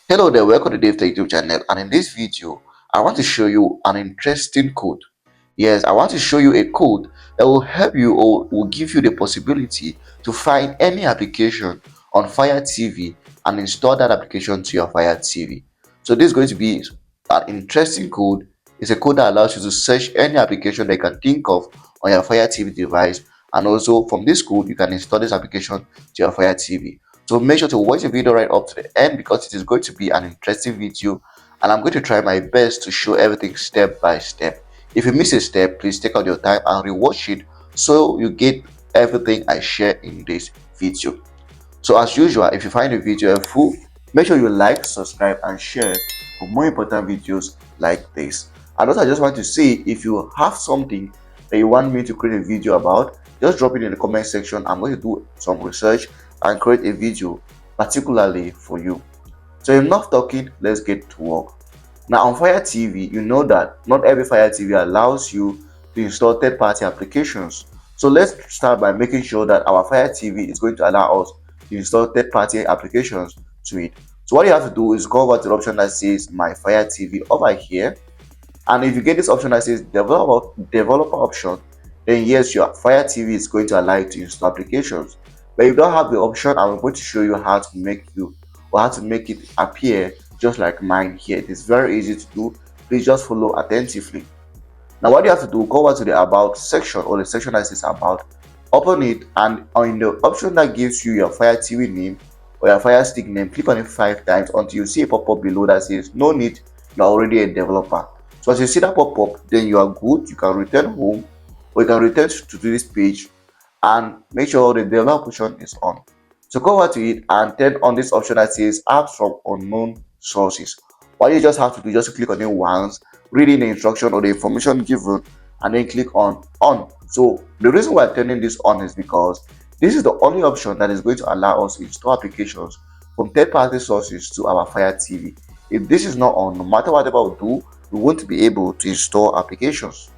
Hello there, welcome to DaveTech YouTube channel, and in this video I want to show you an interesting code. Yes, I want to show you a code that will help you or will give you the possibility to find any application on Fire TV and install that application to your Fire TV. So this is going to be an interesting code. It's a code that allows you to search any application that you can think of on your Fire TV device, and also from this code you can install this application to your Fire TV. So make sure to watch the video right up to the end because it is going to be an interesting video, and I'm going to try my best to show everything step by step. If you miss a step, please take out your time and rewatch it so you get everything I share in this video. So as usual, if you find the video helpful, make sure you like, subscribe and share for more important videos like this. And also I just want to say, if you have something that you want me to create a video about, just drop it in the comment section. I'm going to do some research and create a video particularly for you. So enough talking, let's get to work. Now on Fire TV, you know that not every Fire TV allows you to install third-party applications. So let's start by making sure that our Fire TV is going to allow us to install third-party applications to it. So what you have to do is go over to the option that says My Fire TV over here. And if you get this option that says developer option, then yes, your Fire TV is going to allow you to install applications. But if you don't have the option, I'm going to show you how to make it appear just like mine here. It is very easy to do. Please just follow attentively. Now what you have to do, go over to the about section, or the section that says about, open it, and on the option that gives you your Fire TV name or your Fire Stick name, click on it 5 times until you see a pop-up below that says no need, you're already a developer. So as you see that pop-up, then you are good. You can return home, or you can return to this page, and make sure the developer option is on. So go over to it and turn on this option that says apps from unknown sources. What you just have to do is just click on it once, read in the instruction or the information given, and then click on on. So the reason why I'm turning this on is because this is the only option that is going to allow us to install applications from third-party sources to our Fire TV. If this is not on, no matter whatever we do, we won't be able to install applications.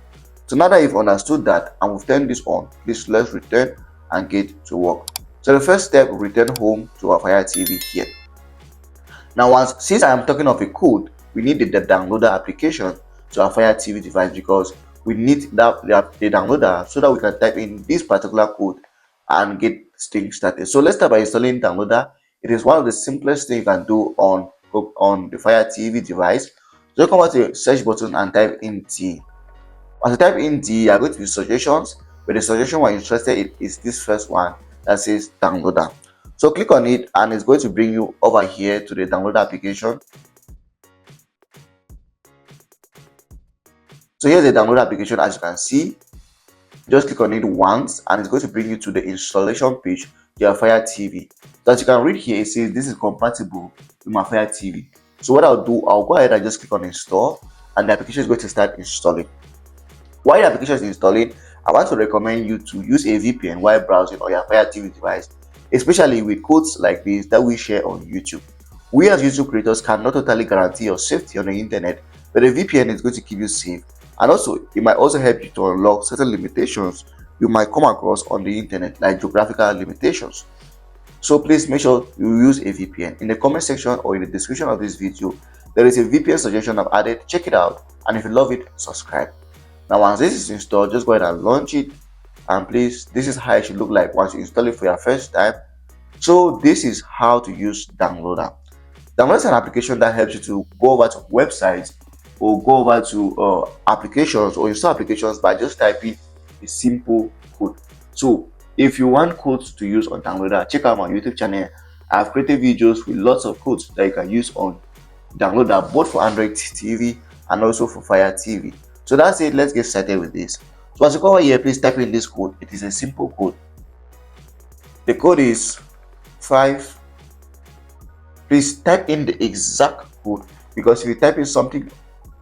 So now that you've understood that and we've turned this on, please let's return and get to work. So the first step, return home to our Fire TV here. Now since I am talking of a code, we need the downloader application to our Fire TV device, because we need the downloader so that we can type in this particular code and get things started. So let's start by installing downloader. It is one of the simplest things you can do on the Fire TV device. So come over to the search button and type in D. As you type in D, you are going to be suggestions, but the suggestion we're interested in is this first one that says downloader. So click on it and it's going to bring you over here to the downloader application. So here's the downloader application. As you can see, just click on it once and it's going to bring you to the installation page to your Fire TV. So as you can read here, it says this is compatible with my Fire TV. So what I'll do, I'll go ahead and just click on install, and the application is going to start installing. While the application is installing, I want to recommend you to use a VPN while browsing on your Fire TV device, especially with codes like this that we share on YouTube. We as YouTube creators cannot totally guarantee your safety on the internet, but a VPN is going to keep you safe, and also it might also help you to unlock certain limitations you might come across on the internet, like geographical limitations. So please make sure you use a VPN. In the comment section or in the description of this video, there is a VPN suggestion I've added. Check it out, and if you love it, subscribe. Now once this is installed, just go ahead and launch it, and please, this is how it should look like once you install it for your first time. So this is how to use downloader. Downloader is an application that helps you to go over to websites or go over to applications or install applications by just typing a simple code. So if you want codes to use on downloader, check out my YouTube channel. I've created videos with lots of codes that you can use on downloader, both for Android TV and also for Fire TV. So that's it. Let's get started with this. So as you go over here, please type in this code. It is a simple code. The code is 5. Please type in the exact code, because if you type in something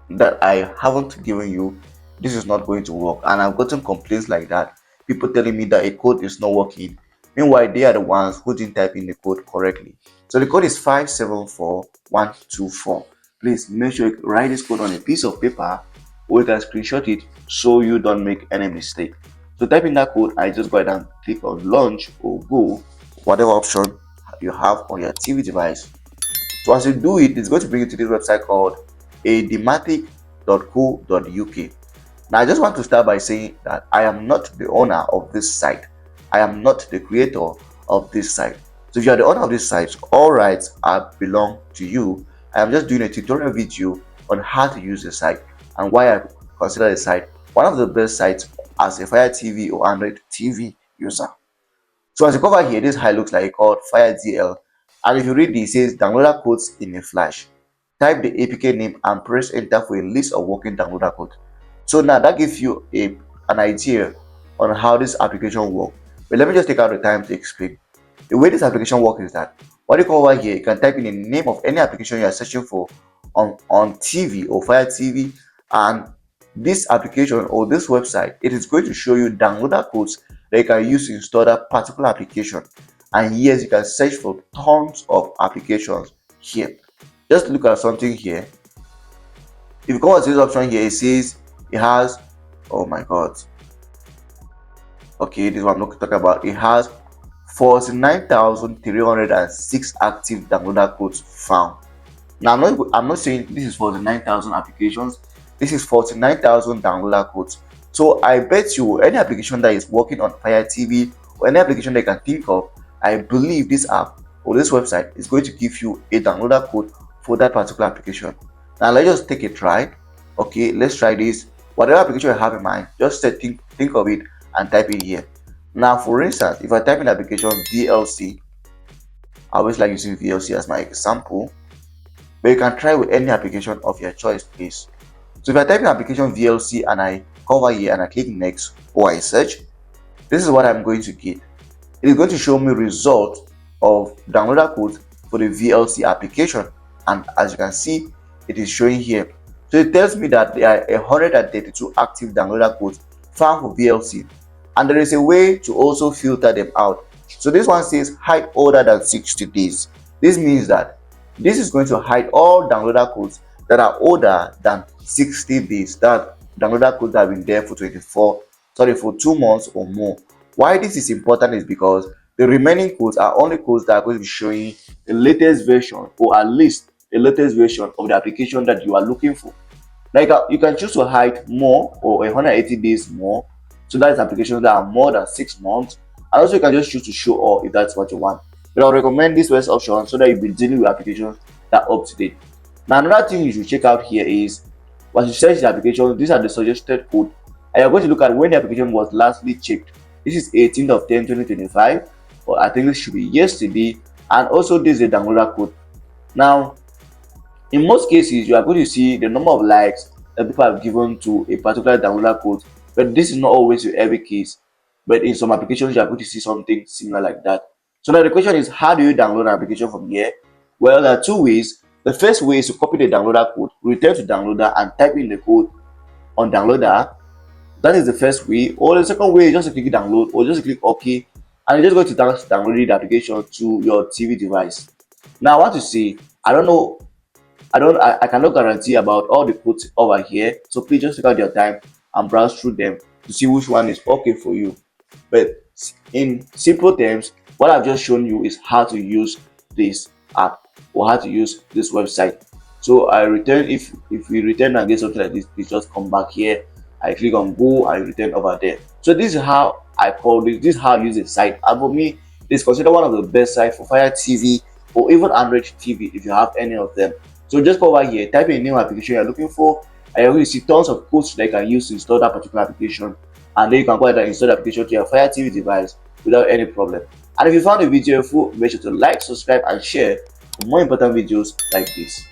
that I haven't given you, this is not going to work. And I've gotten complaints like that, people telling me that a code is not working. Meanwhile, they are the ones who didn't type in the code correctly. So the code is 574124. Please make sure you write this code on a piece of paper, or you can screenshot it so you don't make any mistake. So type in that code. I just go ahead and click on launch or go, whatever option you have on your TV device. So as you do it, it's going to bring you to this website called adematic.co.uk. Now, I just want to start by saying that I am not the owner of this site. I am not the creator of this site. So if you are the owner of this site, all rights belong to you. I am just doing a tutorial video on how to use the site and why I consider the site one of the best sites as a Fire TV or Android TV user. So as you cover here, this how it looks like, called FireDL. And if you read this, it says downloader codes in a flash. Type the APK name and press enter for a list of working downloader code. So now that gives you an idea on how this application works. But let me just take out the time to explain. The way this application works is that what you come over here, you can type in the name of any application you are searching for on TV or Fire TV, and this application or this website, it is going to show you downloader codes that you can use to install that particular application. And yes, you can search for tons of applications here. Just look at something here. If you come to this option here, it says it has, oh my god, okay, this is what I'm not talking about. It has 49,306 active downloader codes found. Now I'm not saying this is 49,000 applications. This is 49,000 downloader codes. So I bet you any application that is working on Fire TV or any application that you can think of, I believe this app or this website is going to give you a downloader code for that particular application. Now let's just take a try. Okay, let's try this. Whatever application I have in mind, just think of it and type it here. Now, for instance, if I type in application VLC, I always like using VLC as my example, but you can try with any application of your choice, please. So if I type in application VLC and I cover here and I click next or I search, this is what I'm going to get. It is going to show me result of downloader codes for the VLC application, and as you can see, it is showing here. So it tells me that there are 132 active downloader codes found for VLC, and there is a way to also filter them out. So this one says hide older than 60 days. This means that this is going to hide all downloader codes that are older than 60 days. That downloader codes that have been there for 2 months or more. Why this is important is because the remaining codes are only codes that are going to be showing the latest version, or at least the latest version of the application that you are looking for. Like you can choose to hide more or 180 days more, so that's applications that are more than 6 months, and also you can just choose to show all if that's what you want. But I'll recommend this first option so that you'll be dealing with applications that are up to date. Now another thing you should check out here is once you search the application, these are the suggested code, and you're going to look at when the application was lastly checked. This is 18th of 10 2025, or I think this should be yesterday, and also this is the downloader code. Now in most cases, you are going to see the number of likes that people have given to a particular downloader code, but this is not always in every case. But in some applications, you are going to see something similar like that. So now the question is, how do you download an application from here? Well, there are two ways. The first way is to copy the downloader code, return to downloader, and type in the code on downloader. That is the first way. Or the second way is just to click download, or just click OK, and you're just going to download the application to your TV device. Now, I want to say, I cannot guarantee about all the codes over here, so please just take out your time and browse through them to see which one is okay for you. But in simple terms, what I've just shown you is how to use this app or how to use this website. So I return, if we return and get something like this, please just come back here. I click on go, I return over there. So this is how I call this. This is how I use the site, and for me, it's considered one of the best sites for Fire TV or even Android TV if you have any of them. So just go over here, type in a new application you're looking for, and you're going to see tons of codes that you can use to install that particular application, and then you can go ahead and install the application to your Fire TV device without any problem. And if you found the video helpful, make sure to like, subscribe, and share for more important videos like this.